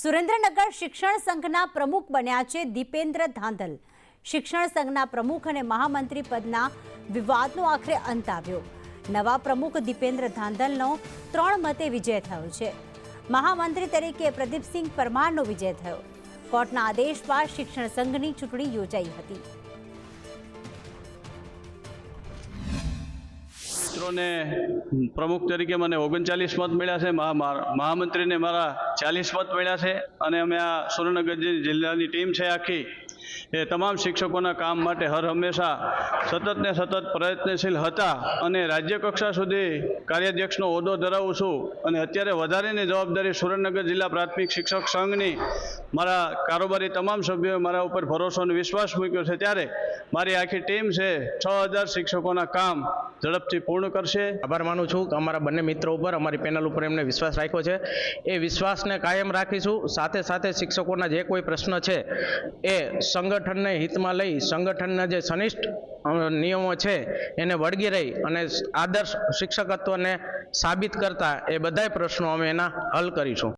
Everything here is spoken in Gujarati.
સુરેન્દ્રનગર શિક્ષણ સંઘના પ્રમુખ બન્યા છે દીપેન્દ્ર ધાંધલ। શિક્ષણ સંઘના પ્રમુખ અને મહામંત્રી પદના વિવાદનો આખરે અંત આવ્યો। નવા પ્રમુખ દીપેન્દ્ર ધાંધલનો 3 મતે વિજય થયો છે। મહામંત્રી તરીકે પ્રદીપસિંહ પરમારનો વિજય થયો। કોર્ટના આદેશ બાદ શિક્ષણ સંઘની ચૂંટણી યોજાઈ હતી। મિત્રોને પ્રમુખ તરીકે મને 39 મત મળ્યા છે, મહામંત્રીને મારા 40 મત મળ્યા છે અને અમે આ સુરેન્દ્રનગર જિલ્લાની ટીમ છે આખી એ તમામ શિક્ષકોના કામ માટે હર હંમેશા સતત ને સતત પ્રયત્નશીલ હતા અને રાજ્ય કક્ષા સુધી કાર્યાધ્યક્ષનો હોદ્દો ધરાવું છું અને અત્યારે વધારેની જવાબદારી સુરેન્દ્રનગર જિલ્લા પ્રાથમિક શિક્ષક સંઘની મારા કારોબારી તમામ સભ્યોએ મારા ઉપર ભરોસો અને વિશ્વાસ મૂક્યો છે। ત્યારે મારી આખી ટીમ છે 6000 શિક્ષકોના કામ ઝડપથી પૂર્ણ કરશે। આભાર માનું છું કે અમારા બંને મિત્રો ઉપર, અમારી પેનલ ઉપર એમને વિશ્વાસ રાખ્યો છે। એ વિશ્વાસને કાયમ રાખીશું। સાથે સાથે શિક્ષકોના જે કોઈ પ્રશ્ન છે એ સંગઠનને હિતમાં લઈ સંગઠનના જે સનિષ્ઠ નિયમો છે એને વળગી રહી અને આદર્શ શિક્ષકત્વને સાબિત કરતા એ બધાય પ્રશ્નો અમે એના હલ કરીશું।